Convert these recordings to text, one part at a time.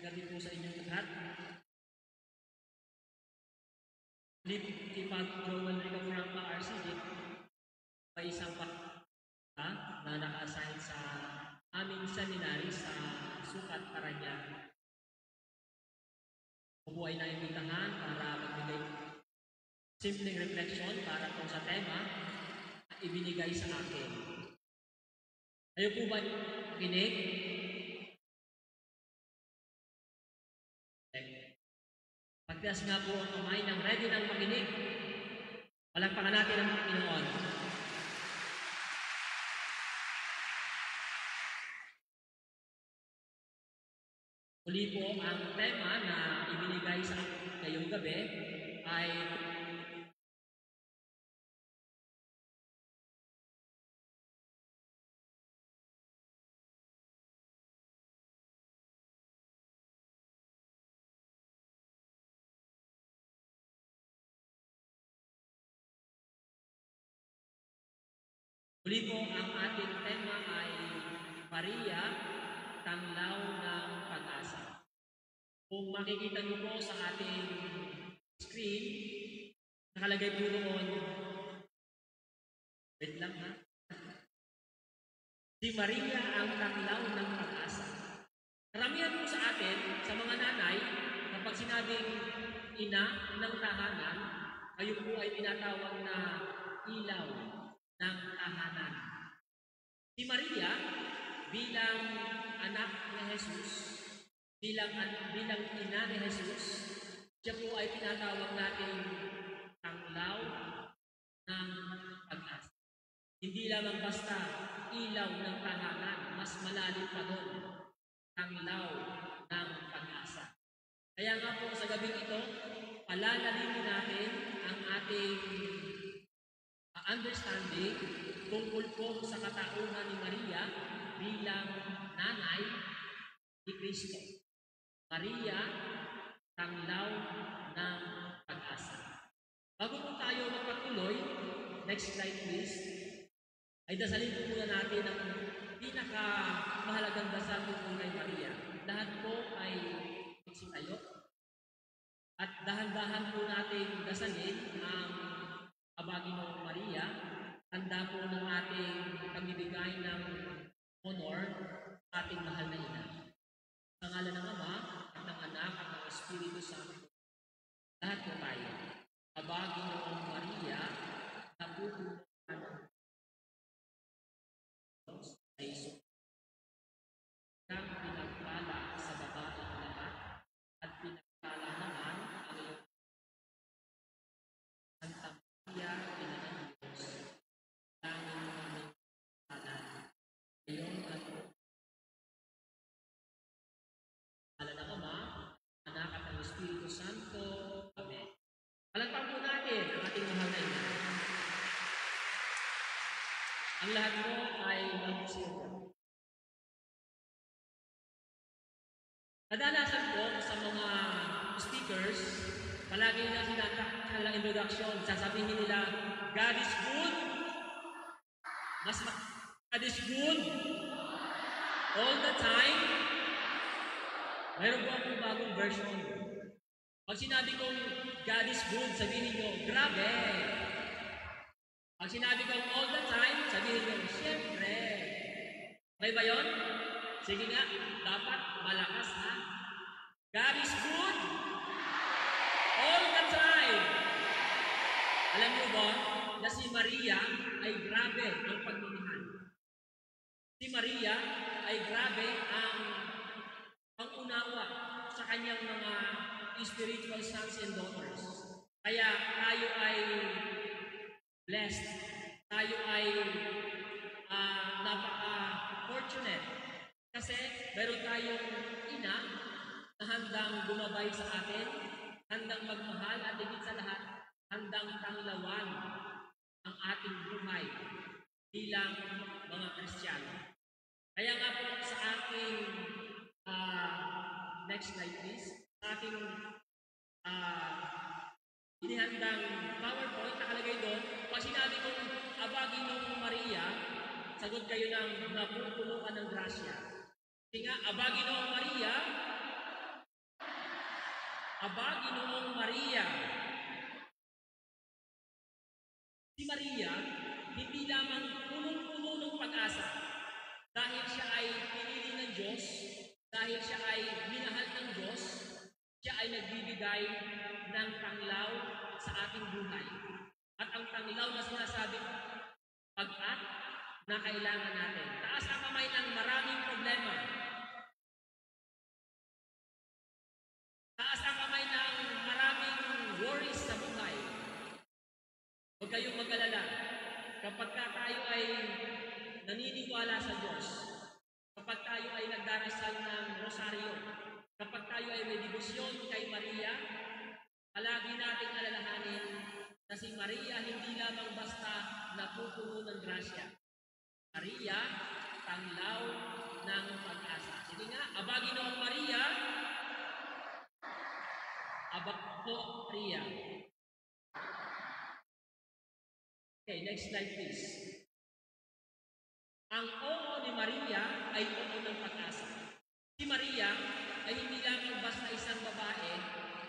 gabi po sa inyong lahat. Kipag Joel Rico Franca RCD, may isang na naka-assign sa aming seminary sa Sukat, Parañaque. Ako ay naimbitahan para magbigay simpleng reflection para po sa tema na ibinigay sa akin. Kayo po ba makinig? Pagkas nga po ang kamay ng ready ng makinig. Palakpakan natin ang Panginoon. Muli po ang tema na ibinigay sa akin ngayong gabi ay ang ating tema ay Maria, Tanglaw ng Pag-asa. Kung makikita niyo po sa ating screen, nakalagay po doon, wait lang ha, si Maria ang Tanglaw ng Pag-asa. Karamihan po sa atin, sa mga nanay, kapag sinabing ina ng tahanan, kayo po ay tinatawag na ilaw ng tahanan. Si Maria, bilang anak ni Jesus, bilang ina ni Jesus, siya po ay tinatawag natin tanglaw ng pag-asa. Hindi lamang basta ilaw ng tahanan, mas malalim pa doon, tanglaw ng pag-asa. Kaya nga po sa gabing ito, palalalimin natin ang ating understanding tungkol po sa katauhan ni Maria bilang nanay ni Kristo. Maria, tanglaw ng pag-asa. Bago po tayo magpatuloy, next slide please, ay dasalin po muna natin ang pinakamahalagang dasal tungkol kay Maria. Lahat po ay magsitayo at dahan-dahan po natin dasalin ang Abaginoong Maria, tanda po ng ating pagbibigay ng honor sa ating mahal na ina. Sa ngalan ng Ama, at ng Anak, at ng Espiritu Santo, lahat po tayo. Abaginoong Maria, napupunan ng Diyos ay kang pinagpala sa babaeng lahat, at pinagpala naman ang iyong Santa Maria, ina ng Diyos, langin ng kanan, ngayon at ala ng Ama, Anak at ng Espiritu Santo. Amen. Palagpakan po natin ang ating mahal na ina. Ang lahat mo ay mag-isip. Kadalasan po sa mga speakers, palagi nila sinatakalang introduction, sasabihin nila, God is good. God is good. All the time. Mayroon po akong bagong version. Pag sinabi kong God is good, sabihin niyo, grabe. Pag sinabi kong all the time, sabihin niyo, syempre. Okay ba yun? Sige nga, dapat malakas ha. God is good all the time. Alam niyo ba na si Maria ay grabe ang pagmamahal. Si Maria ay grabe ang pangunawa sa kanyang mga spiritual sons and daughters. Kaya tayo ay blessed. Tayo ay napaka-fortunate. Kasi meron tayong ina na handang gumabay sa atin, handang magmahal at higit sa lahat, handang tanglawan ang ating buhay bilang mga Kristiyano. Kaya nga po sa ating next slide please, sa ating inihandang PowerPoint, nakalagay doon, pag sinabi kong Abaginoong Maria, sagot kayo ng napupuno ka ng grasya. Kasi nga, Abaginoong Maria, Aba, Ginoong Maria. Si Maria, hindi lamang punong-puno ng pag-asa dahil siya ay pinili ng Diyos, dahil siya ay minahal ng Diyos, siya ay nagbibigay ng tanglaw sa ating buhay. At ang tanglaw na sinasabi, pag-at na kailangan natin. Taas ang kamay ng maraming problema. Taas ang kamay ng maraming worries sa buhay. Huwag kayong mag-alala. Kapag tayo ay naniniwala sa Diyos, kapag tayo ay nagdarasal ng rosaryo, kapag tayo ay may debosyon kay Maria, palagi nating alalahanin na si Maria hindi lamang basta napupuno ng grasya. Maria, tanglaw ng pag-asa. Sige nga, Aba, Ginoong Maria, Aba po, Maria. Okay, next slide please. Ang oo ni Maria ay oo ng pag-asa. Si Maria ay hindi lamang basta isang babae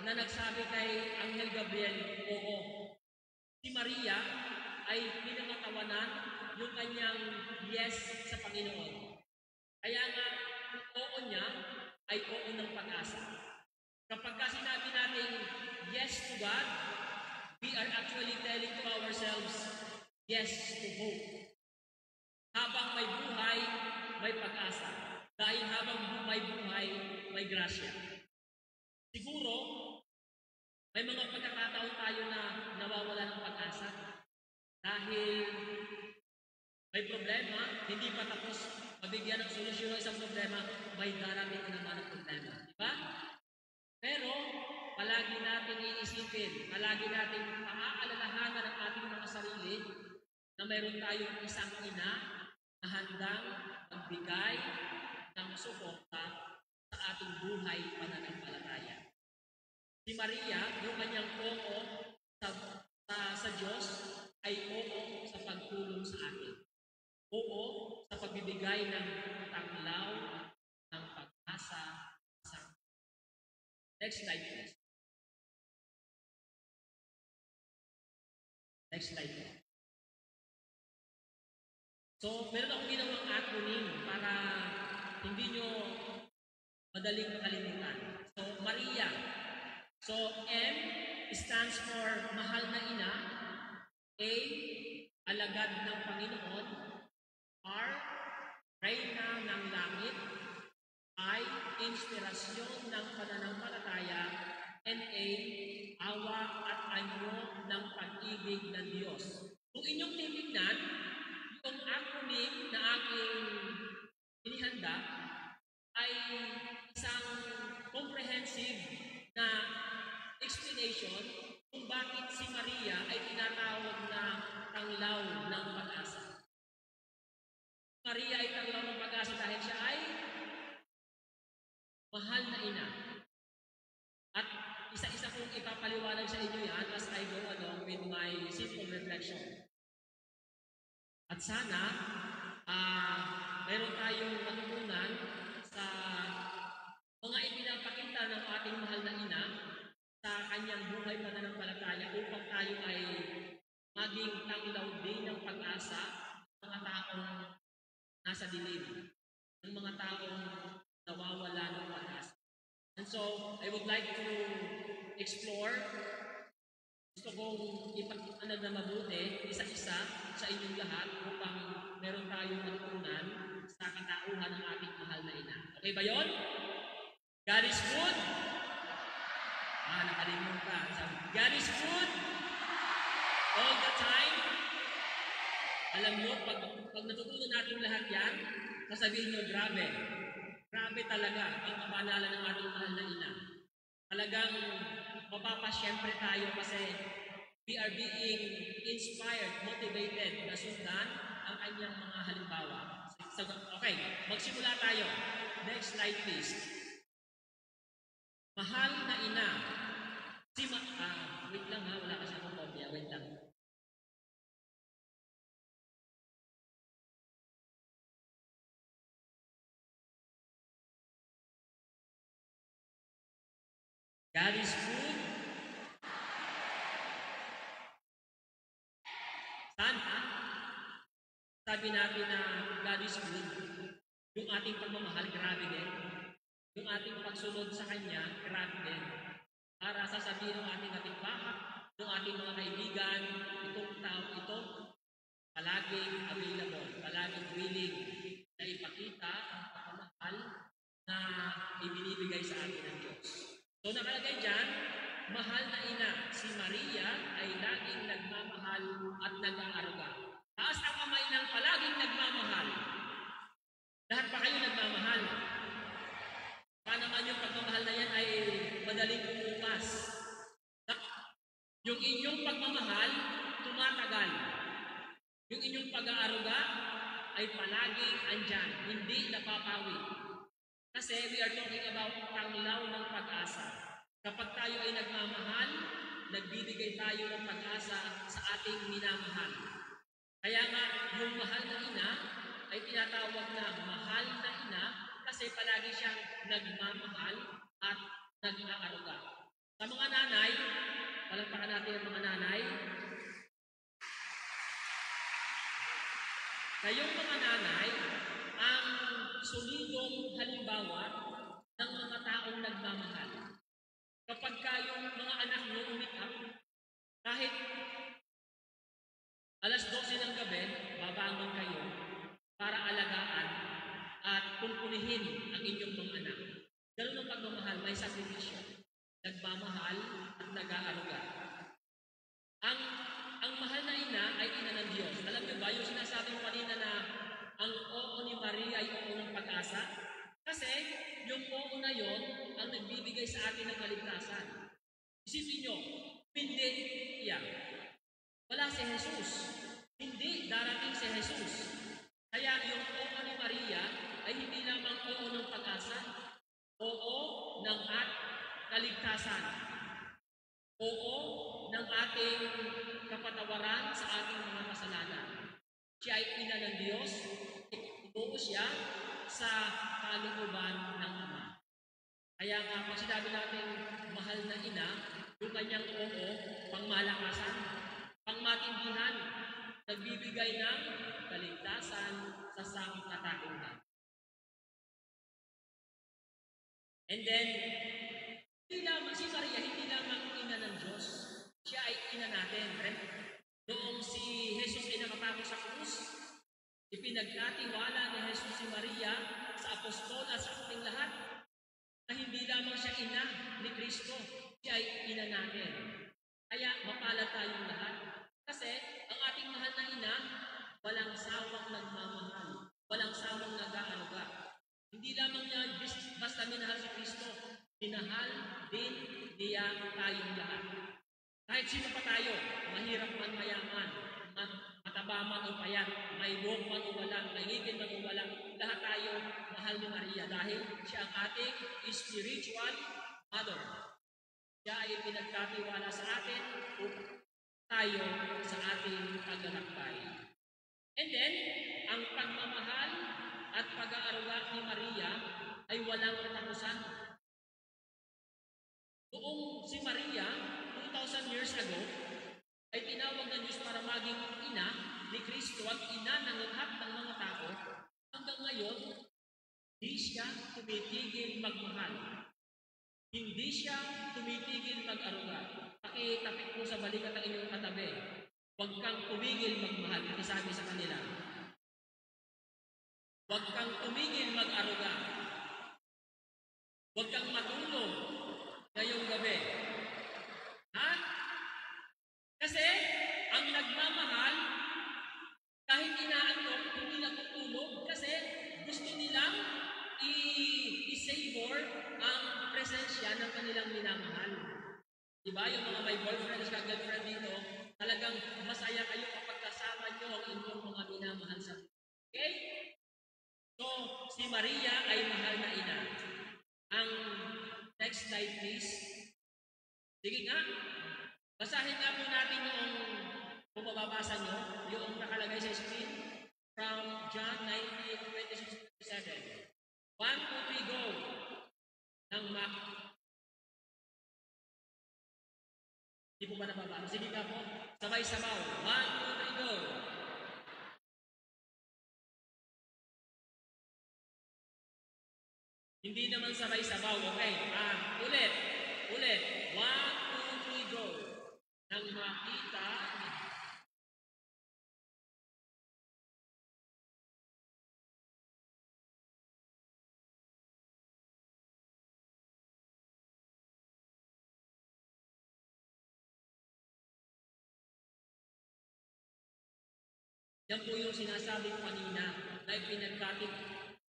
na nagsabi kay Anghel Gabriel, oo. Si Maria ay pinangatawanan yung kanyang yes sa Panginoon. Kaya nga, ang oo niya ay oo ng pag-asa. Kapag sinabi natin yes to God, we are actually telling to ourselves, yes to hope. Habang may buhay, may pag-asa. Dahil habang may buhay, may grasya. Siguro, may mga pagkakataon tayo na nawawala ng pag-asa. Dahil may problema, hindi pa tapos mabigyan ng solusyon ng isang problema, may darating na naman ang problema. Di ba? Pero, palagi natin iisipin, palagi natin paaalalahanan ang ating mga sarili na mayroon tayong isang ina na handang magbigay ng suporta sa ating buhay pananampalataya. Si Maria, yung kanyang oo sa Diyos ay oo sa pagtulong sa atin. Oo sa pagbibigay ng tanglaw ng pag-asa sa next slide please. Next slide please. So, meron akong ginawang acronym para hindi nyo madaling makalimutan. So, Maria. So, M stands for mahal na ina. A, alagad ng Panginoon. R, reyna ng langit. I, inspirasyon ng pananampalataya. And A, awa at anyo ng pag-ibig ng Diyos. Kung inyong titignan, yung acronym na aking inihanda ay isang comprehensive na explanation kung bakit si Maria ay tinatawag na tanglaw ng pag-asa. Maria ay tanglaw ng pag-asa dahil siya ay mahal na ina. At isa-isa kong ipapaliwanag sa inyo yan as I go along with my simple reflection. At sana, meron tayong matutunan sa mga ipinapakita ng ating mahal na ina sa kanyang buhay pananampalataya upang tayo ay maging tanglaw din ng pag-asa ng mga taong nasa dilim, ng mga taong nawawala ng pag-asa. And so, I would like to explore, gusto kong ipag-anan na mabuti, isa-isa sa inyong lahat upang meron tayong matutunan sa katauhan ng ating mahal na ina. Okay ba yon? God is good? Nakalimutan. God is good all the time. Alam nyo, pag natutunan natin lahat yan, sasabihin nyo, grabe. Grabe talaga ang kabanalan ng ating mahal na ina. Talagang mapapasyempre tayo kasi we are being inspired, motivated na sundan ang kanyang mga halimbawa. Okay, magsimula tayo. Next slide please. Mahal na ina. Wait lang wala kasi akong kopya. Wait lang. God is good. Sana, sabi natin na God is good. Yung ating pagmamahal, grabe din. Yung ating pagsunod sa Kanya, grabe din. Para sasabihin ng ating kapitbahay, ng ating mga kaibigan, itong tao ito, palaging available, palaging willing na ipakita ang pagmamahal na ibinibigay sa atin ng Diyos. So nakalagay dyan, mahal na ina, si Maria ay laging nagmamahal at nag-aaruga. Taas ang kamay ng palaging nagmamahal. Lahat pa kayo nagmamahal. Paano naman yung pagmamahal na yan ay madaling umupas. Yung inyong pagmamahal, tumatagal. Yung inyong pag-aaruga ay palaging andyan, hindi napapawi. Kasi we are talking about tanglaw ng pag-asa. Kapag tayo ay nagmamahal, nagbibigay tayo ng pag-asa sa ating minamahal. Kaya nga, yung mahal na ina ay tinatawag na mahal na ina kasi palagi siyang nagmamahal at nag-aaruga. Sa mga nanay, palagpakan natin ang mga nanay. Kayong mga nanay, ang solidong halimbawa ng mga taong nagmamahal. Kapag kayong mga anak nyo umitak, kahit alas 12 ng gabi, babangon kayo para alagaan at kumpunihin ang inyong mga anak. Ganun ang pagmamahal, may sakripisyo. Nagmamahal at nag-aaruga. Ang mahal na ina ay ina ng Diyos. Alam niyo ba, yung sinasabi ko kanina na ang oo ni Maria ay oo ng pag-asa? Kasi yung oo na yon ang nagbibigay sa atin ng kaligtasan. Isipin nyo, hindi iyan. Wala si Jesus. Hindi darating si Jesus. Kaya yung oo ni Maria ay hindi lamang oo ng pag-asa, oo ng kaligtasan. Oo ng ating kapatawaran sa ating mga kasalanan. Siya ay ina ng Diyos, ituo siya sa kalooban ng Ama. Kaya nga, pag sinabi natin mahal na ina, yung kanyang oo, pangmalakasan, pangmatindihan, nagbibigay ng kaligtasan sa sangkatauhan. And then, hindi lamang si Maria, hindi lamang ina ng Diyos. Siya ay ina natin. Noong si Jesus ay nakapako sa krus, ipinagkatiwala ni Jesus si Maria sa apostol at sa ating lahat na hindi lamang siya ina ni Kristo, siya ay ina natin. Kaya mapalad tayong lahat. Kasi ang ating mahal na ina, walang sawang nagmamahal, walang sawang nag-aaruga. Hindi lamang niya basta minahal si Kristo, minahal din niya tayong lahat. Kahit sino pa tayo, mahirap man mayaman, mataba man o payat, may buhok man o walang, may ngipin man o walang, lahat tayo mahal ni Maria dahil siya ang ating spiritual mother. Siya ay pinagkatiwala sa atin upang tayo sa ating paglalakbay. And then, ang pagmamahal at pag-aaruga ni Maria ay walang katapusan. Noong si Maria, 2,000 years ago, ay tinawag ng Diyos para maging ina ni Kristo at ina ng lahat ng mga tao. Hanggang ngayon, hindi siya tumitigil magmahal. Hindi siya tumitigil mag-aruga. Pakitapik mo sa balikat ng inyong katabi. Huwag kang tumigil magmahal. Sabi sa kanila. Huwag kang tumigil mag-aruga. Huwag kang matulog ngayong gabi. Ha? Kasi ang nagmamahal, kahit inaantok, hindi natutulog kasi gusto nilang i-savor ang presensya ng kanilang minamahal. Diba? Yung mga may boyfriend at girlfriend dito, talagang masaya kayo kapag kasama nyo ang inyong mga minamahal sa buhay. Okay? So, si Maria ay mahal na ina. Ang next slide please. Sige nga. Basahin nga po natin yung, kung mababasa nyo, yung nakalagay sa screen from John 19:26-27. 1, 2, 3, go! Ng Mac. Hindi po ba nababago? Sige nga po, sabay sabaw. 1, 2, 3, go! Hindi naman sabay sabaw, okay? Ulit. Ulit. 1, 2, 3, go! Nang makita ni yan po yung sinasabi ko kanina na ipinagkatid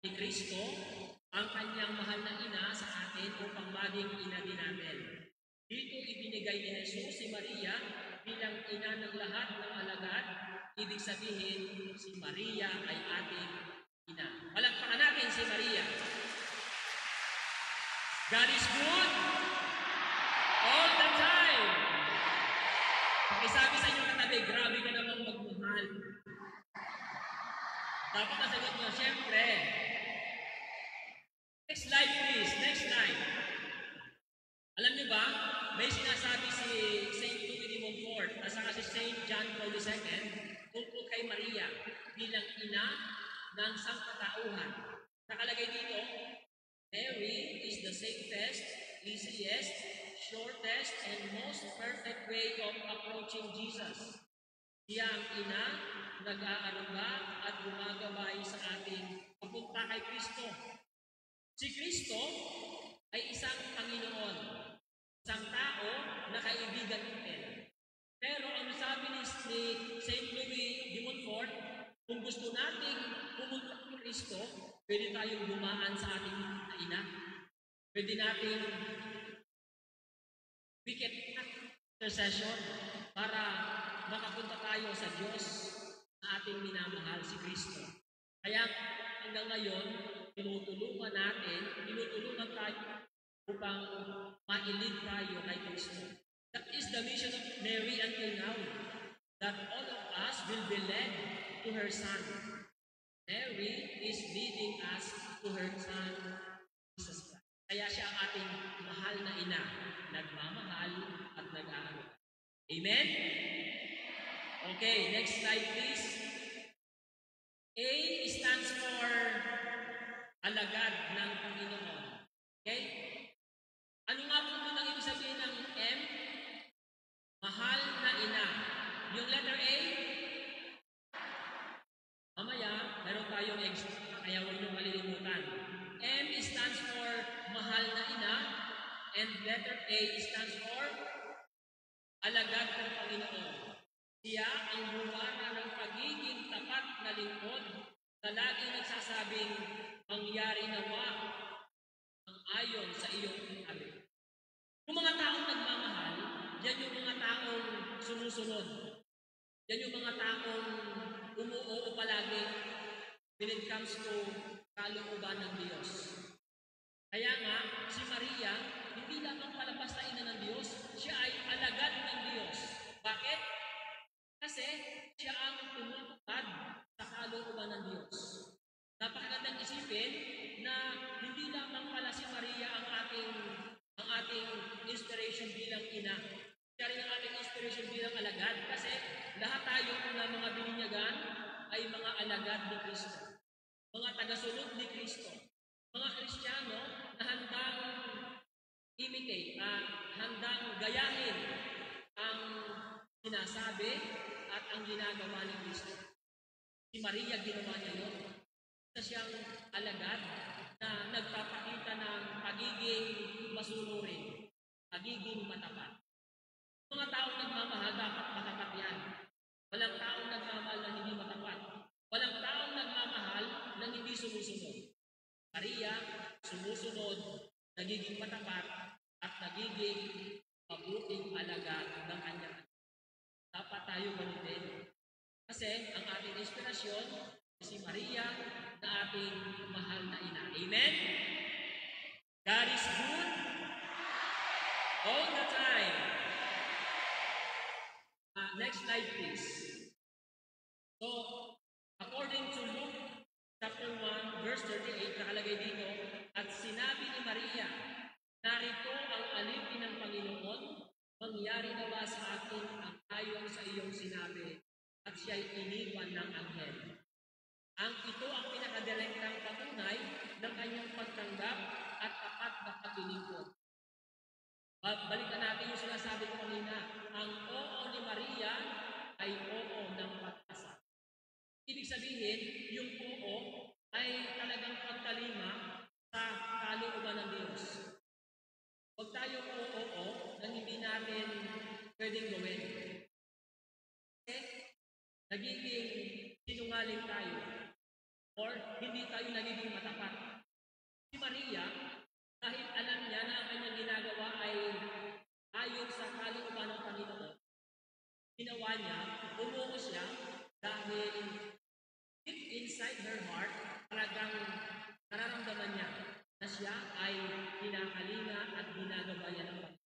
ni Kristo ang kanyang mahal na ina sa atin upang maging ina din natin. Dito ibinigay ni Jesus si Maria bilang ina ng lahat ng alagad. Ibig sabihin, si Maria ay ating ina. Palakpakan natin si Maria. God is good all the time. Pakisabi sa inyong katabi, grabe ka namang magmahal. Dapat nasagot nyo, siyempre. Next slide please, next slide. Alam niyo ba, may sinasabi si St. Louis de Montfort at saka si St. John Paul II tungkol kay Maria bilang ina ng sangkatauhan. Nakalagay dito, Mary is the safest, easiest, shortest, and most perfect way of approaching Jesus. Siya ang ina, nag-aaruga at gumagabay sa ating papunta kay Kristo. Si Kristo ay isang Panginoon, isang tao na kaibigan natin. Pero ang sabi ni St. Louis de Montfort, kung gusto nating pumunta kay Kristo, pwede tayong dumaan sa ating ina. Pwede nating wicked intercession para makapunta tayo sa Diyos na ating minamahal, si Kristo. Kaya hanggang ngayon, tinutulungan tayo upang mailid tayo kay Kristo. That is the mission of Mary until now, that all of us will be led to her Son. Mary is leading us to her Son, Jesus Christ. Kaya siya ang ating mahal na ina, nagmamahal at nag-aaruga. Amen? Okay, next slide please. A stands for alagad ng Panginoon. Okay? Ano nga po ang ibig sabihin ng M? Mahal na ina. Yung letter A, mamaya, meron tayong extra, kaya huwag niyong malilimutan. M stands for mahal na ina, and letter A stands for alagad ng Panginoon. Siya ang bumana ng pagiging tapat na lingkod na laging nagsasabing, mangyari nawa ang ayon sa iyong sinabi. Yung mga taong nagmamahal, yan yung mga taong sumusunod. Yan yung mga taong umuoo palagi when it comes to kalooban ng Diyos. Kaya nga, si Maria, hindi lamang palabas na ina ng Diyos, siya ay alagad ng Diyos. Bakit? Kasi siya ang tumutupad sa kalooban ng Diyos. Napakagandang isipin na hindi lamang pala si Maria ang ating inspiration bilang ina. Siya rin ang ating inspiration bilang alagad kasi lahat tayo na mga bininyagan ay mga alagad ni Kristo. Mga tagasunod ni Kristo. Mga Kristiyano na handang imitate, handang gayahin ang sinasabi at ang ginagawa ni Kristo. Si Maria ginawa niya yun. Isa siyang alagad na nagpapakita ng pagiging masunurin, pagiging matapat. Mga taong nagmamahal dapat matapat yan. Walang taong nagmamahal na hindi matapat. Walang taong nagmamahal na hindi sumusunod. Maria, sumusunod, nagiging matapat at nagiging mabuting alagad ng kanyang. Dapat tayo ganun din. Kasi ang ating inspirasyon si Maria na ating mahal na ina. Amen? God is good all the time. Next slide please. So, according to Luke chapter 1 verse 38, nakalagay dito, at sinabi ni Maria, narito ang alipin ng Panginoon, mangyari na nagawa sa akin ang ayon sa iyong sinabi at siya'y iniwan ng anghel. Ito ang pinakadirektang patunay ng kanyang pagtanggap at tapat na paglilingkod. Balikan natin yung sinasabi ko kanina, ang oo ni Maria ay oo ng pag-asa. Ibig sabihin, yung oo ay talagang pagkalima sa kalooban ng Diyos. Huwag tayong oo na hindi natin pwedeng gawin. Kasi nagiging sinungaling tayo or hindi tayo nagiging matapat. Si Maria, dahil alam niya na ang kanyang ginagawa ay ayon sa kalooban ng Panginoon, ginawa niya, umuo siya dahil deep inside her heart, talagang nararamdaman niya na siya ay kinakalinga at ginagawa niya ng Panginoon.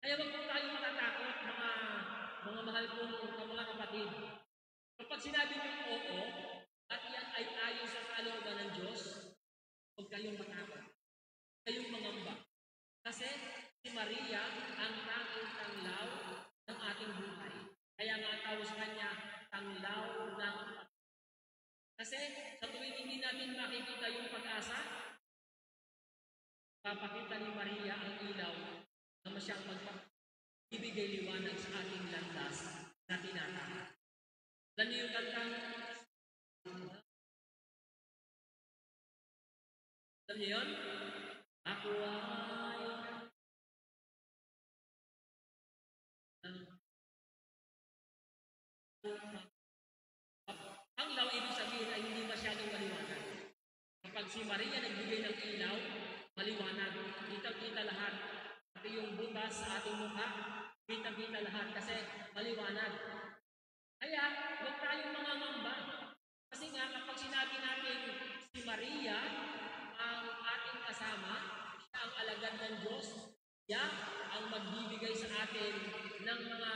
Kaya wag po tayo matatakot, mga mahal kong mga kapatid. Kapag sinabi niyo oo, at yan ay ayon sa kalooban ng Diyos, huwag kayong matakot. Kayong mangamba. Kasi si Maria ang tanging tanglaw ng ating buhay. Kaya nga tawag sa kanya, tanglaw ng kasi sa tuwing hindi natin makikita yung pag-asa, papakita ni Maria ang ilaw na masyang ibigay liwanag sa ating landas na tinatahak. Alam niyo yung kantang alam niyo yun? Ako ay ang ilaw ibig sabihin ay hindi masyadong maliwanag. Kapag si Maria nagbigay ng ilaw, maliwanag. Kita-kita lahat. Pati yung butas sa ating mukha, kita-kita lahat kasi maliwanag. Kaya, huwag tayong mangangamba. Kasi nga, kapag sinabi natin si Maria ang ating kasama, siya ang alagad ng Diyos, siya ang magbibigay sa atin ng mga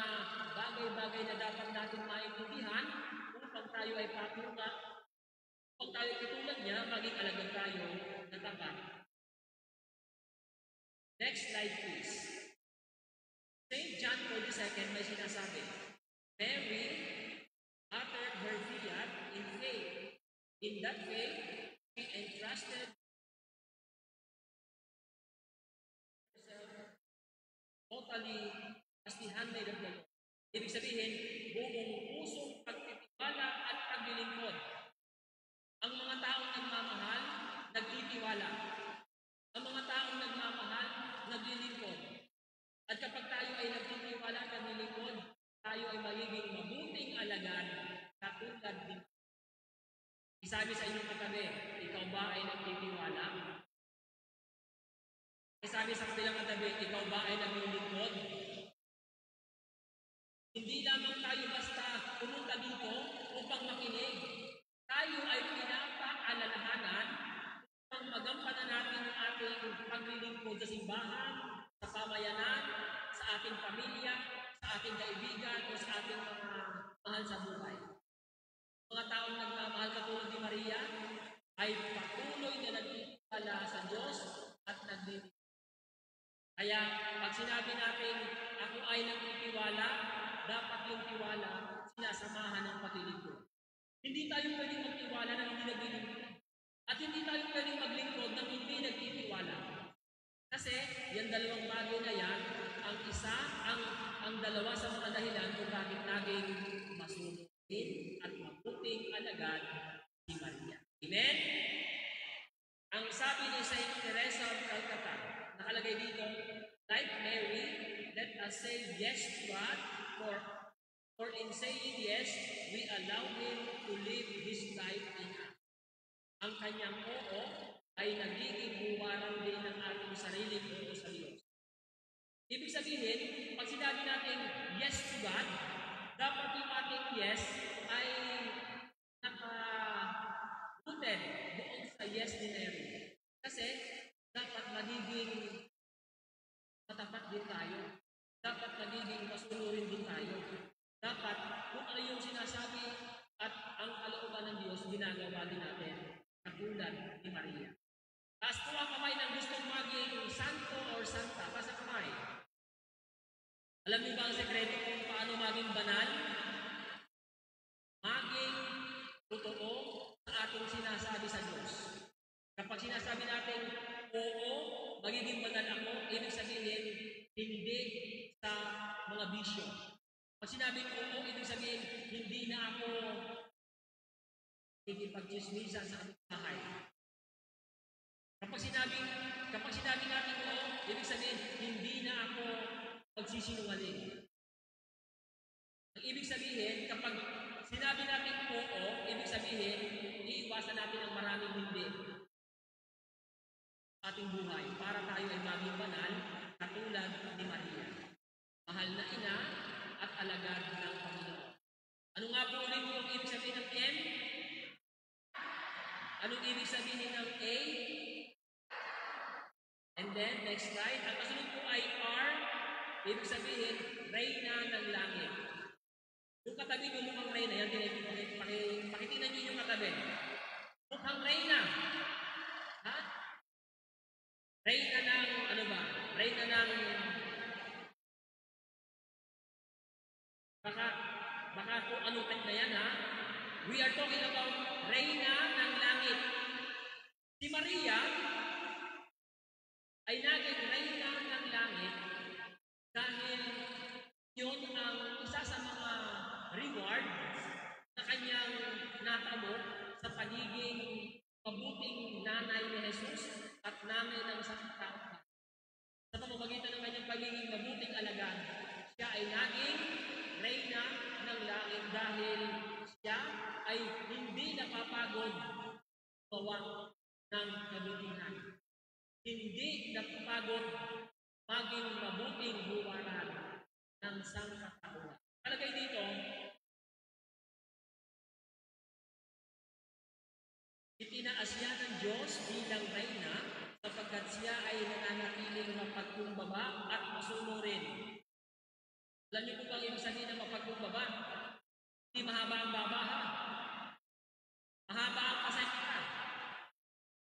bagay-bagay na dapat natin maintindihan upang tayo ay patunga. Kung tayo katulad niya, maging alagad tayo na tapat. Next slide please. St. John 42 may sinasabi, Mary uttered her fiat in faith. In that faith, she entrusted herself totally as the handmaid of the Lord. Ibig sabihin, buong pusong pagtitiwala at paglilingkod. Ang mga taong nagmamahal, nagtitiwala. Ang mga taong nagmamahal, naglilingkod. At kapag tayo ay nagtitiwala at naglilingkod, tayo ay magiging mabuting alagad katulad din. Isabi sa inyong katabi, ikaw ba ay nagtitiwala? Isabi sa kabilang katabi, ikaw ba ay naglilingkod? Hindi lamang tayo basta pumunta dito upang makinig. Tayo ay pinapaalalahanan upang magampanan natin ang ating paglilingkod sa simbahan, sa pamayanan, sa ating pamilya, sa ating kaibigan, o sa ating mga mahal sa buhay. Mga taong nagmamahal katulad ni Maria ay patuloy na nagtitiwala sa Diyos at naglilingkod. Kaya pag sinabi natin, ako ay nagtitiwala, dapat yung tiwala sinasamahan ng paglilingkod. Hindi tayo pwedeng magtiwala na hindi naglilingkod. At hindi tayo pwedeng maglingkod na hindi nagtitiwala. Kasi yung dalawang bagay na yan, ang dalawa sa mga dahilan kung bakit naging masunurin at mabuting alagad si Maria. Amen? Ang sabi ni Saint Teresa of Calcutta, nakalagay dito, like Mary, let us say yes to God, for in saying yes, we allow Him to live His life in us. Ang kanyang oo ay nagiging huwarang din ng ating sariling oo sa Diyos. Ibig sabihin, pag sinabi natin yes to God, dapat yung ating yes ay naka-rooted doon sa yes ni Mary. Kasi dapat magiging matapat din tayo. Dapat magiging masunurin din tayo. Dapat kung ano yung sinasabi at ang kalooban ng Diyos, ginagawa din natin. Katulad ni Maria. Taas po ang kamay ng gustong maging santo or santa. Taas ang kamay. Alam niyo ba ang sekreto? kung paano maging banal, maging totoo sa ating sinasabi sa Diyos. Kapag sinasabi natin, oo, magiging banal ako, ibig sabihin, hindi sa mga bisyo. Pag sinabing oo, ibig sabihin, hindi na ako ikipag-chismisan sa aming bahay. Kapag sinabi natin oo, ibig sabihin, hindi na ako magsisinungaling. Ang ibig sabihin, kapag sinabi natin oo, ibig sabihin, iiwasan natin ang maraming hindi sa ating buhay para tayo ay maging banal katulad ni Maria. Mahal na ina at alagad ng Panginoon. Ano nga po ulit yung ibig sabihin ng M? Anong ibig sabihin ng A? And then, next slide. Ang kasunod po ay R. Ibig sabihin, Reyna ng Langit. Yung katabi nyo mukhang Reyna. Yan, pakitingnan nyo yung katabi. Mukhang Reyna. Ha? Reyna ng, ano ba? Reyna ng, baka kung anong pet na yan, ha? We are talking about Reyna ng Langit. Si Maria ay naging Reyna ng Langit dahil yun ang isa sa mga rewards na kanyang natamo sa pagiging mabuting nanay ni Jesus at nanay ng sanglibutan. Sa pamamagitan ng kanyang pagiging mabuting alagad, siya ay naging Reyna ng Langit dahil siya ay hindi napapagod gawa ng kabutihan. Hindi napapagod maging mabuting huwaran ng sangkatauhan. Kalagay dito, itinaas siya ng Diyos bilang Reyna sapagkat siya ay nananatiling mapagkumbaba at masunurin. Alam niyo po bang ibig sabihin ng mapagkumbaba? Hindi mahaba ang babaha. Mahaba ang pasensya.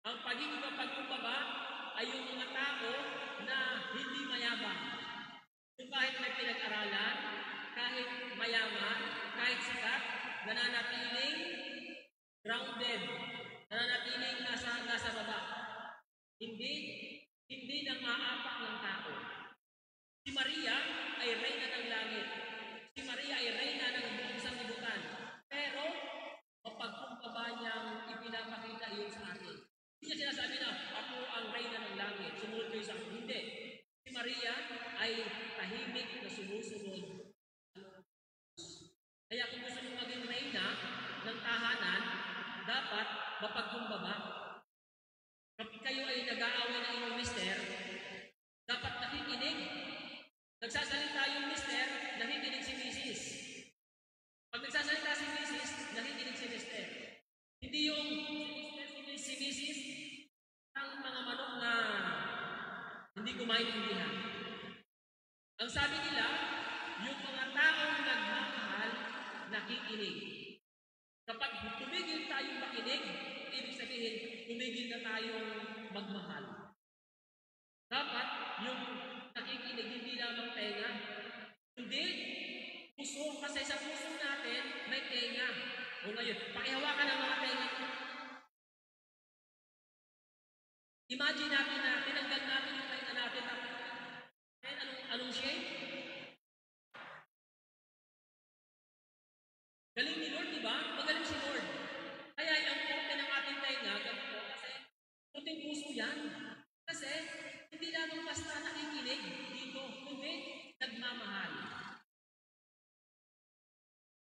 Ang pagiging mapagkumbaba ay yung mga tao na hindi mayabang. Kung kahit may pinag-aralan, kahit mayaman, kahit sikat, nananatiling grounded, nananatiling nasa baba. Hindi nang maapak ng tao. Si Maria ay Reyna ng Langit. Si Maria ay Reyna ng buong sanglibutan. Pero, mapagkumbaba niyang ipinapakita iyon sa atin. Hindi niya sinasabi na, ako ang Reyna ng Langit, sumunod kayo sa akin. Hindi. Si Maria ay tahimik na sumusunod. Kaya kung gusto nyo maging Reyna ng tahanan, dapat mapagkumbaba. Kapag kayo ay nag-aaway ng inyong mister, dapat nakikinig. Nagsasalita yung mister, nakikinig si misis. Pag nagsasalita si misis, nakikinig si mister. Hindi yung si misis ang mga manok na hindi ko maintindihan. Ang sabi nila, yung mga taong nagmamahal, nakikinig. Kapag tumigil tayong makinig, ibig sabihin, tumigil na tayong magmahal. Dapat yung nakikinig, hindi lamang tenga. Hindi, puso, kasi sa puso natin, may tenga. O ngayon, pakihawakan ang mga tenga. Imagine natin na tinanggal natin yung tenga natin. Anong shape? Galing ni Lord, di ba? Magaling si Lord. Kaya yung korte ng ating tenga, ganito, kasi puting puso yan. Kasi hindi lamang basta nakikinig dito, kundi nagmamahal.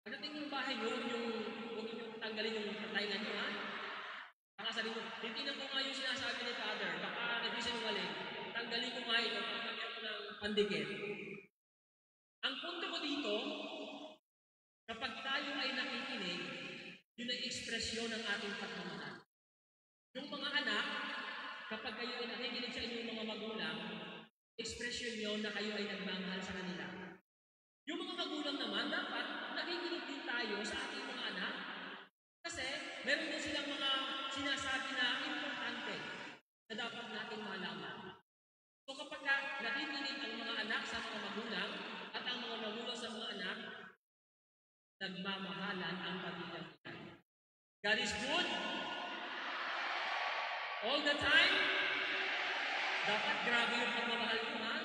Pagdating yung bahay nyo, huwag nyo tanggalin yung tenga nyo, ha? Baka sabihin mo, titinan ko nga yung sinasabi ni Father, baka nagsisinungaling, tanggalin ko nga ito, tanggalin ko ng pandikit. Ang punto ko dito, kapag tayo ay nakikinig, yun ay ekspresyon ng ating pagmamahal. Yung mga anak, kapag kayo ay nakikinig sa inyong mga magulang, ekspresyon nyo na kayo ay nagmamahal sa kanila. Yung mga magulang naman, dapat nakikinig din tayo sa ating mga anak. Kasi meron din silang mga sinasabi na importante na dapat natin malaman. So kapag nakikinig ang mga anak sa mga magulang at ang mga magulang nagmamahalan ang pamilyang iyan. God is good all the time. Dapat grabe yung pagmamahal mo, ha?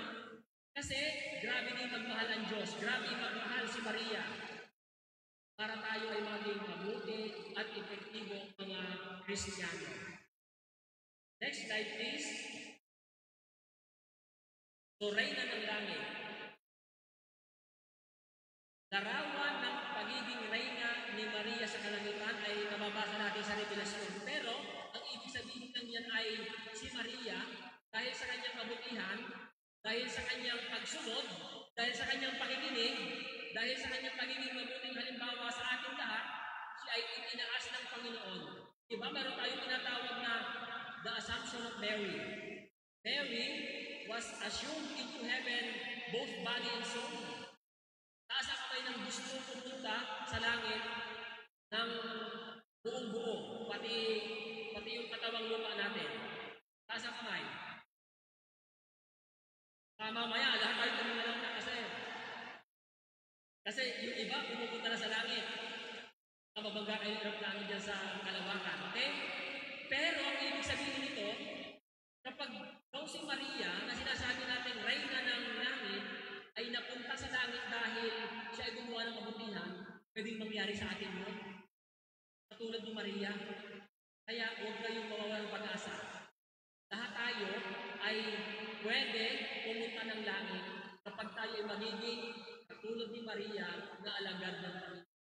Kasi grabe din magmahal ang Diyos. Grabe magmahal si Maria. Para tayo ay maging mabuti at epektibong mga Kristiyano. Next slide, please. So, Reyna ng Langit. Larawan ng pagiging Reyna ni Maria sa kalangitan ay nababasa natin sa Revelasyon. Pero, ang ibig sabihin ng yan ay si Maria, dahil sa kanyang kabutihan, dahil sa kanyang pagsunod, dahil sa kanyang pakikinig, dahil sa kanyang pagiging mabuting halimbawa sa ating lahat, siya ay itinaas ng Panginoon. Diba, meron tayong tinatawag na the Assumption of Mary. Mary was assumed into heaven, both body and soul. Taas ang kamay ng gusto pumunta sa langit ng buong buo, pati yung katawang lupa natin. Taas ang kamay. Mamaya, lahat tayo tumungan na kasi yung iba pumupunta na sa langit. Mababangga kayo ng aeroplano dyan sa kalawakan. Okay? Pero ang ibig sabihin nito, kapag daw si Maria, na sinasabi natin Reyna ng Langit, ay napunta sa langit dahil siya ay gumawa ng kabutihan, pwedeng mangyari sa atin mo. Katulad ni Maria. Kaya huwag kayong mawawala ng pag-asa. Lahat tayo ay pwede pumunta ng langit kapag tayo ay magiging katulad ni Maria na alagad ng Panginoon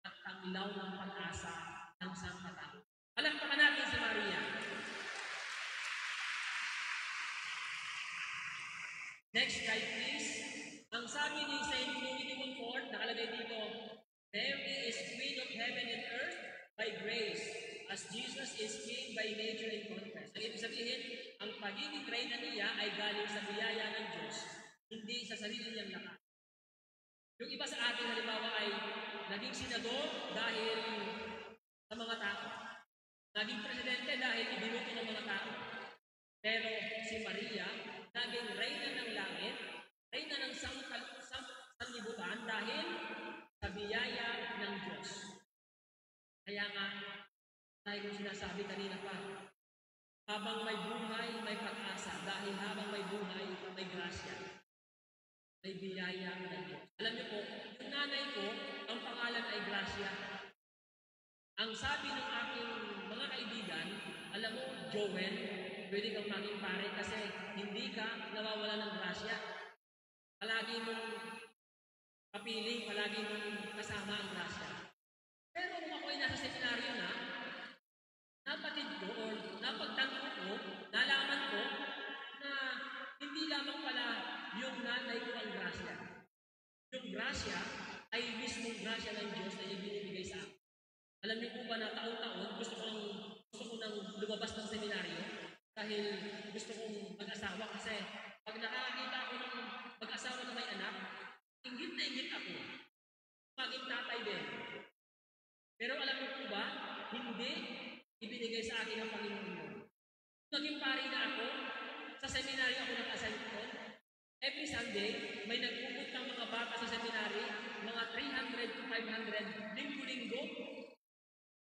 at ang ilaw ng pag-asa ng sangkatao. Palakpakan natin si Maria. Next slide, please. Ang sabi ni St. Louis de Montfort, nakalagay dito, Mary is Queen of Heaven and Earth by grace, as Jesus is King by nature and conquest. Ang ibig sabihin, ang pagiging reyna niya ay galing sa biyaya ng Diyos, hindi sa sarili niyang lakas. Yung iba sa atin, halimbawa, ay naging senador dahil sa mga tao. Naging presidente dahil ibinuto ng mga tao. Pero si Maria, naging reyna ng langit, reyna ng sanlibutan dahil sa biyaya ng Diyos. Kaya nga, tayo kong sinasabi kanina pa, habang may buhay, may pag-asa. Dahil habang may buhay, may grasya. May biyaya ng Diyos. Alam niyo po, yung nanay ko, ang pangalan ay Gracia. Ang sabi ng aking mga kaibigan, alam mo, Joel, pwede kang maging pare kasi hindi ka nawawala ng grasya. Palagi mong kapiling, palagi mong kasama ang grasya. Pero kung ako ay nasa seminaryo na, napatid ko o napagtanto ko, nalaman ko na hindi lamang pala yung nanay ko ang grasya. Yung grasya ay mismong grasya ng Diyos na ibinibigay sa akin. Alam niyo po ba na taon-taon gusto ko nang lumabas ng seminaryo dahil gusto kong mag-asawa kasi pag nakakita ako ng mag-asawa na may anak, inggit na inggit ako. Maging tatay din. Pero alam niyo po ba, hindi ibinigay sa akin ng Panginoon. Naging pari na ako, sa seminaryo ako nag-assign ko. Every Sunday, may nagpuput ng mga bata sa seminary, mga 300 to 500, linggo-linggo.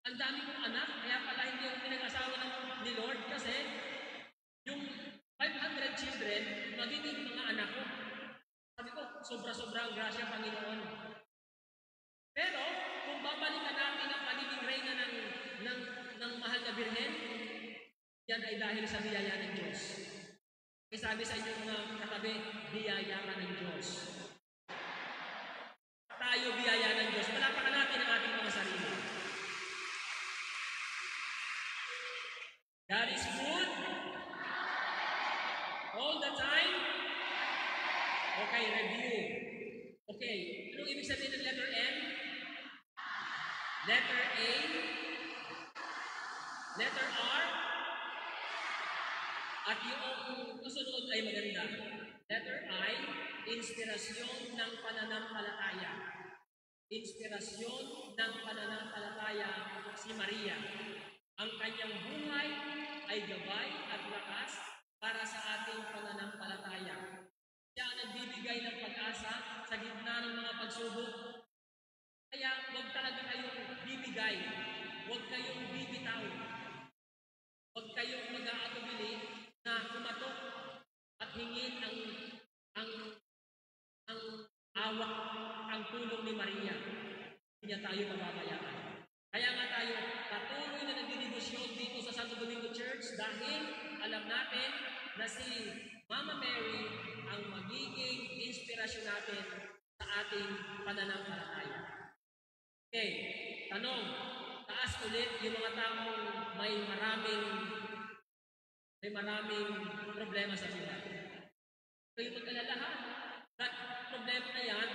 Ang dami kong anak, kaya pala hindi ako pinag-asawa ni Lord kasi yung 500 children, magiging mga anak ko. Sabi ko, sobra-sobra ang grasya, Panginoon. Pero, kung babalikan natin ang pagiging reyna ng mahal na birhen, yan ay dahil sa biyaya ng Diyos. Kaya sabi sa inyong mga katabi, biyaya ka ng Diyos. Tayo biyaya ng Diyos. Palapakan natin ang ating mga sarili. God is good all the time. Okay, review. Okay, anong ibig sabihin ng letter N? Letter A, letter R, at yung kasunod ay maganda. Letter I, inspirasyon ng pananampalataya. Inspirasyon ng pananampalataya si Maria. Ang kanyang buhay ay gabay at lakas para sa ating pananampalataya. Siya ang nagbibigay ng pag-asa sa gitna ng mga pagsubok. Kaya kayong bibitaw. Huwag kayong mag-aatubili na kumatok at hingin ang ang awak, ang tulong ni Maria. Hindi niya tayo mababayaan. Kaya nga tayo patuloy na nagdidibusyon dito sa Santo Domingo Church dahil alam natin na si Mama Mary ang magiging inspirasyon natin sa ating pananampalataya. Okay, tanong, taas ulit yung mga taong may maraming problema sa buhay. Kayo mag-alalahan. That problema na yan,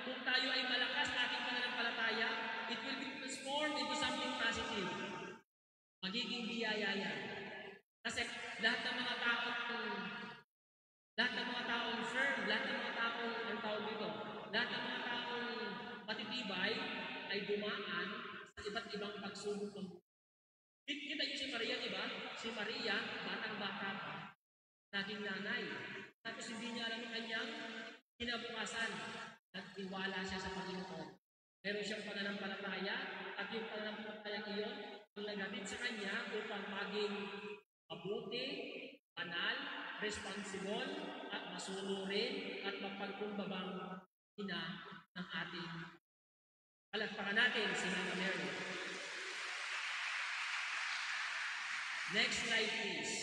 kung tayo ay malakas sa ating pananampalataya, it will be transformed into something positive. Magiging biyaya yan. Kasi lahat ng mga taong firm, lahat ng mga taong, ang tawag dito, lahat ng mga taong matitibay ay dumaan sa iba't ibang pagsubok ng buhay. Kita niyo si Maria, di ba? Si Maria, batang-bata pa, naging nanay. Tapos hindi niya alam ang kanyang kinabukasan. Nagtiwala siya sa Panginoon. Meron siyang pananampalataya at yung pananampalataya iyon ang nagatid sa kanya upang maging mabuti, banal, responsible, at masunurin at mapagkumbabang ina ng ating palagpakan natin si Mama Mary. Next slide please.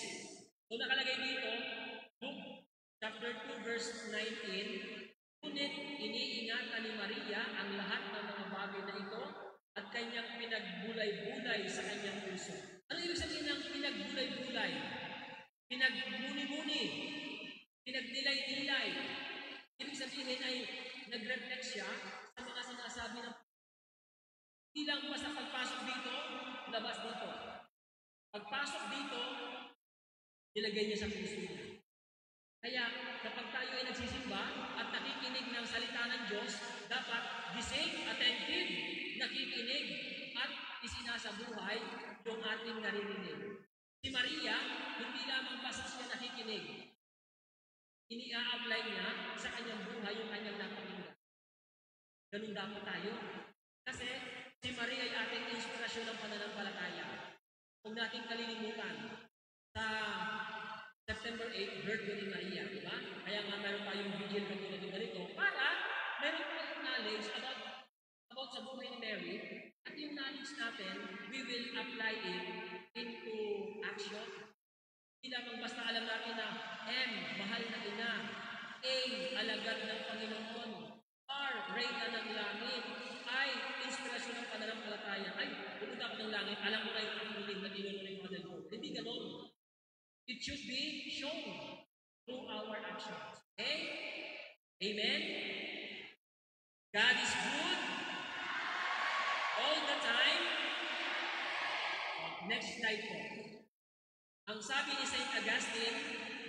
So nakalagay dito, Luke chapter 2 verse 19, ngunit iniingatan ni Maria ang lahat ng mga bagay na ito at kanyang pinagbulay-bulay sa kanyang puso. Ano ibig sabihin ng pinagbulay-bulay? Pinagmuni-muni, pinagnilay-nilay. Ibig sabihin ay nag-reflect siya sa mga sinasabi ng hindi lang basta pagpasok dito, labas dito. Pagpasok dito, nilagay niya sa puso niya. Kaya kapag tayo ay nagsisimba at nakikinig ng salita ng Diyos, dapat gising, attentive, nakikinig at isinasabuhay yung ating naririnig. Si Maria, hindi lamang basta siya nakikinig. Ini-a-apply niya sa kanyang buhay yung kanyang napakinggan. Ganun dapat tayo. Kasi si Maria ay ating inspirasyon ng pananampalataya. Huwag nating kalilimutan sa September 8, birthday ni Maria, di ba? Kaya nga meron tayong vigil katulad ng ganito para meron tayong knowledge about sa buhay ni Mary at yung knowledge natin, we will apply it into action. Hindi lamang basta alam natin na M, mahal na ina, A, alagad ng Panginoon, R, reyna ng langit, I, inspirasyon ng pananampalataya, ay, pumunta ng langit, alam mo na yung pagkuling na tinutuloy mo din ko. Hindi ganon. It should be shown through our actions. Okay? Amen? God is good all the time. Next slide po. Ang sabi ni St. Augustine,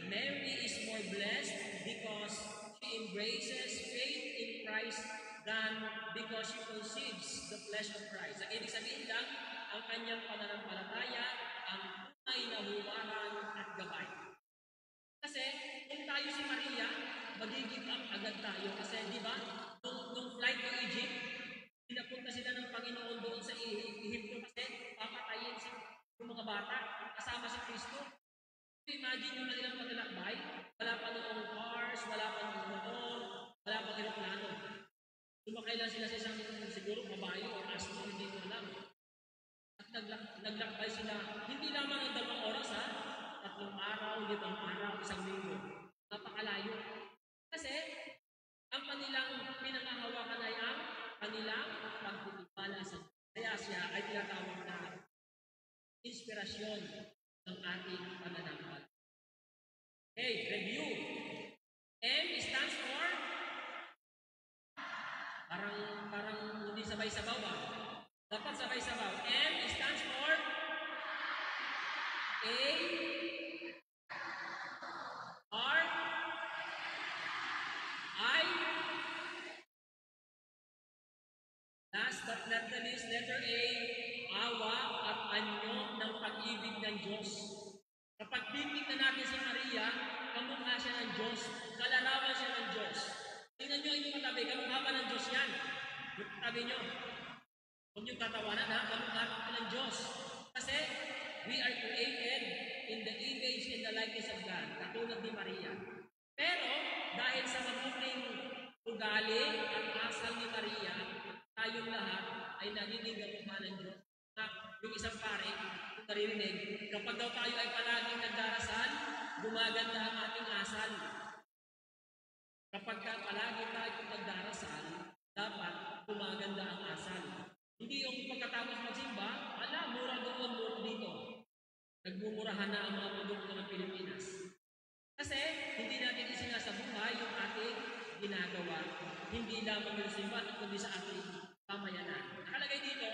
Mary is more blessed because she embraces faith in Christ than because she conceives the flesh of Christ. Ang ibig sabihin lang, ang kanyang pananampalataya, ang tunay na huwaran at gabay. Kasi kung tayo si Maria, mag-give up agad tayo. Kasi di ba, nung flight to Egypt, pinapunta sila ng Panginoon doon sa Ehipto kasi papatayin yung mga bata kasama si Kristo. Imagine yung kanilang paglalakbay, wala pa noong cars, wala pa noong motor, wala pa aeroplano. Sumakay lang sila sa isang siguro kabayo o aso, hindi ko alam. At naglakbay sila, hindi lamang ng 2 oras ha, 3 araw, 5 araw, 1 linggo. Napakalayo. Kasi, ang kanilang pinangahawakan ay ang kanilang pagtitiwala sa Diyos. Kaya siya ay tinatawag na inspirasyon ng ating pananampalataya. Okay, review. M stands for parang hindi sabay-sabaw ba? Dapat sabay-sabaw. M stands for A, R, I, last but not the least, letter A, awa at anyo ng pag-ibig ng Diyos. Kapag titignan natin si Maria, kamukha siya ng Diyos, kalarawan siya ng Diyos. Tingnan nyo yung katabi, kamukha ba ng Diyos yan? Yung katabi nyo. Huwag niyong tatawanan ha, kamukha ko ng Diyos. Kasi we are created in the image and the likeness of God, katulad ni Maria. Pero dahil sa mabuting ugali at asal ni Maria, tayong lahat ay nagiging kamukha ng Diyos. Yung isang pare, kung naririnig, kapag daw tayo ay palaging nagdarasal, gumaganda ang ating asal. Kapag palagi tayo nagdarasal, dapat gumaganda ang asal. Hindi yung pagkatapos magsimba, mura doon, mura dito. Nagmumurahan na ang mga produkto ng Pilipinas. Kasi hindi natin isinasabuhay yung ating ginagawa. Hindi lamang yung simbahan, kundi sa ating pamayanan. Nakalagay dito,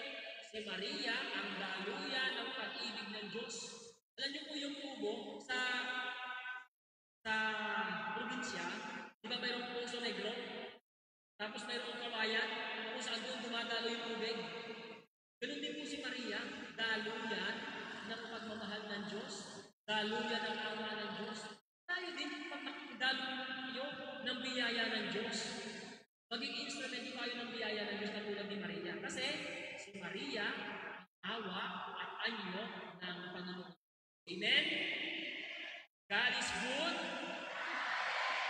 si Maria ang daluyan ng pag-ibig ng Diyos. Alam niyo po yung tubo sa probinsya, di ba mayroong Puso Negro? Tapos mayroong kawayan, kung saan doon dumadalo yung tubig. Ganun din po si Maria, daluyan ng pagmamahal ng Diyos, daluyan ng awa ng Diyos. Tayo din, daluyan ng biyaya ng Diyos. Maging instrumento tayo ng biyaya ng Diyos na tulad ni Maria. Kasi si Maria, awa at anyo ng Panginoon. Amen? God is good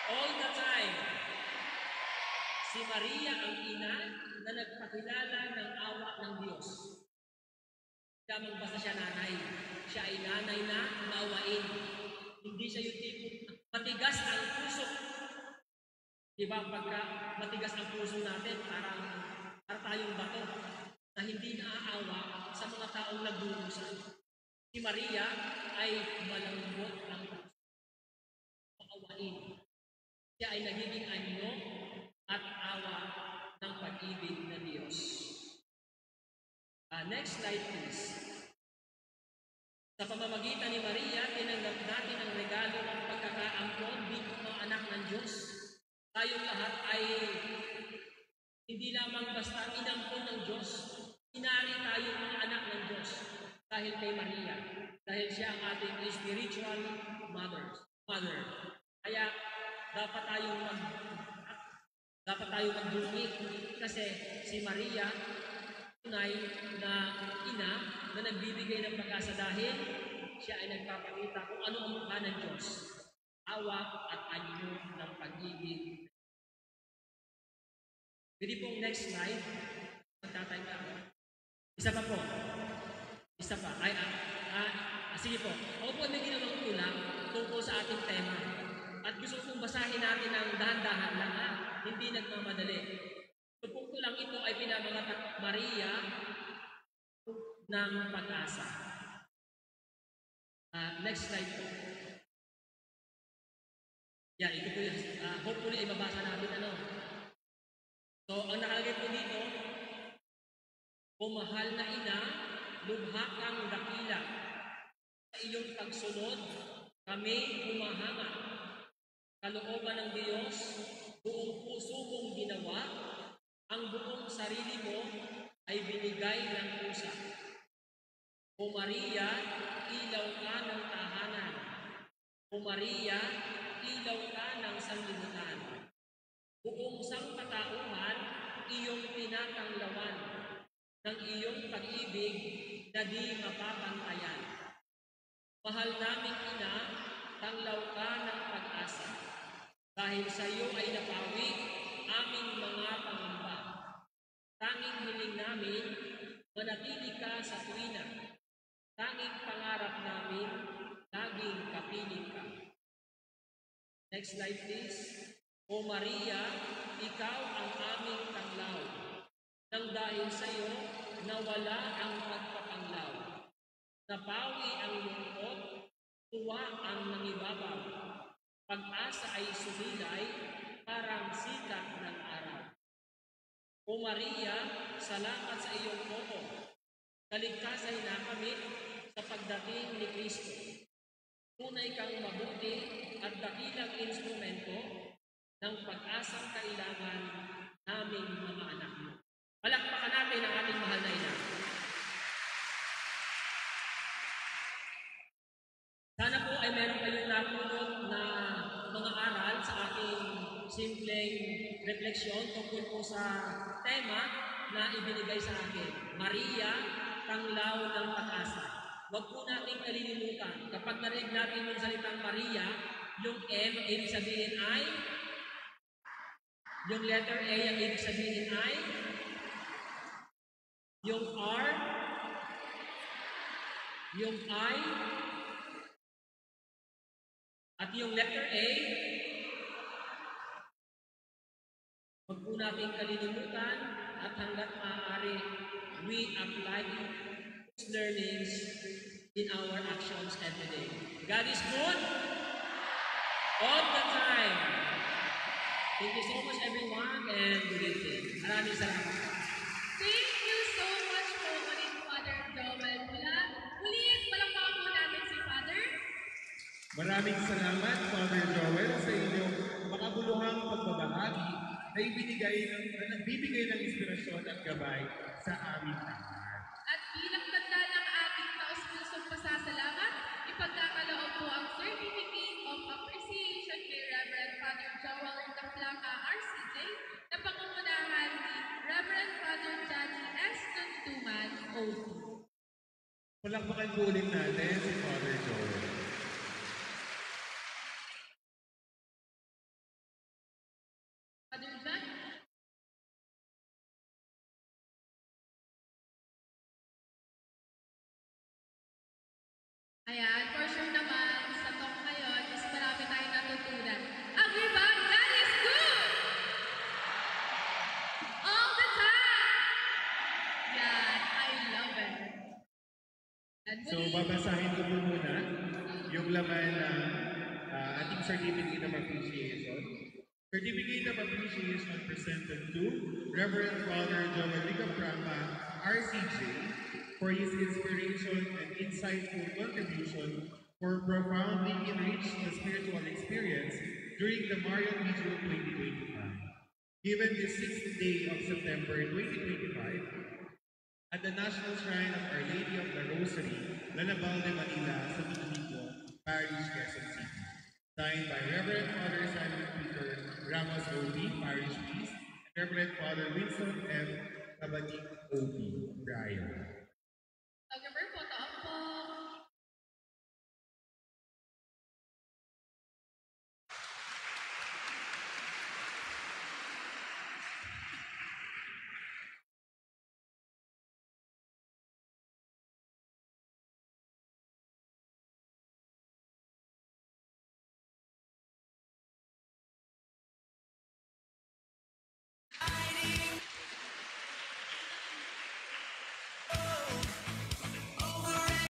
all the time. Si Maria ang ina na nagpakilala ng awa ng Diyos. Lamang basta siya nanay. Siya ay nanay na maawain. Hindi siya yung tipo matigas ang puso. Diba pagka matigas ang puso natin, para tayong bato na hindi naaawa sa mga taong nagdurusan. Si Maria ay malambot ang puso. Maawain. Siya ay nagiging anyo at awa ng pag-ibig na Diyos. Next slide please. Sa pamamagitan ni Maria, tinanggap natin ang regalo ng pagkakaampon bilang mga anak ng Diyos. Tayong lahat ay hindi lamang basta inampon ng Diyos. Inari tayong mga anak ng Diyos dahil kay Maria. Dahil siya ang ating spiritual mother. Kaya dapat tayong magdungi kasi si Maria tunay na ina na nagbibigay ng pag-asa dahil siya ay nagpapakita kung ano ang mukha ng Diyos. Awa at anyo ng pag-ibig. Pwede pong next slide. Magtatay ka ako. Isa pa po. Isa pa. Sige po. Ako po may ginawang kulang tungkol sa ating tema. At gusto kong basahin natin ng dahan-dahan lang hindi nagmamadali. Sa punto lang ito ay pinamangatak Maria ng pag-asa. Next slide po. Yan, ito po yung hopefully ay mabasa natin So, ang nakalagay po dito, o mahal na ina, lubha kang dakila. Sa iyong pagsunod, kami humahanga. Kalooban ng Diyos, buong puso mong ginawa, ang buong sarili mo ay binigay ng pusa. O Maria, ilaw ka ng tahanan. O Maria, ilaw ka ng sanlibutan. Buong sangkatauhan, iyong tinatanglawan ng iyong pag-ibig na di mapapantayan. Mahal naming ina, tanglaw ka ng pag-asa. Dahil sa iyo ay napawi aming mga pangamba. Tanging hiling namin, manatili ka sa tuwina. Tanging pangarap namin, laging kapiling ka. Next slide please. O Maria, ikaw ang aming tanglaw. Nang dahil sa iyo, nawala ang pagpapanglaw. Napawi ang lungkot, tuwa ang nangibabaw. Pag-asa ay sumilay, parang sikat ng araw. O Maria, salamat sa iyong pogo. Kaligtasan na kami sa pagdating ni Kristo. Tunay kang mabuti at dakilang instrumento ng pag-asang kailangan naming mga anak mo. Palakpakan natin ang ating mahal na ina. Sana po ay meron kayong napulot na mga aral sa ating simpleng reflection refleksyon tungkol po sa tema na ibinigay sa akin. Maria, tanglaw ng pag-asa. Huwag po nating kalilimutan. Kapag narinig natin yung salitang Maria, yung M, ibig sabihin ay, yung letter A, ang ibig sabihin ay, yung R, yung I, at yung letter A, huwag po natin kalilimutan at hanggat maaari, we apply these learnings in our actions every day. God is good all the time. Thank you so much everyone and good evening. Maraming salamat. Thank you so much po ulit, Father Joel. Ulit, palakpakan po natin si Father. Maraming salamat, Father Joel, sa inyong makabuluhang pagbabahagi na nagbibigay ng inspirasyon at gabay sa aming lahat. At bilang tanda ng ating taus-pusong pasasalamat, ipagkakaloob po ang Certificate of Appreciation kay Reverend Father Joel Caplanca RCJ na pangungunahan ni Reverend Father Johnny S. Tuntuman, OT. Palakpakan po ulit natin si Father Joel. Father John? Ayan, for sure naman, sa talk ngayon is marami tayong natutunan. Agree ba? God is good! All the time! Yan, I love it. And So, babasahin ko po muna yung laman ng ating Certificate of Appreciation. Certificate of Appreciation presented to Reverend Father Joel Caplanca, RCJ, for his inspiration and insightful contribution for profoundly enrich the spiritual experience during the Marian Vigil 2025. Given the 6th day of September 2025, at the National Shrine of Our Lady of the Rosary, Lanabal de Manila, sa Tutubico, Parish, Quezon City. Signed by Reverend Father Simon Peter Ramos O.B., Parish Priest, and Reverend Father Winston M. Tabanik O.B., Prior. Photographer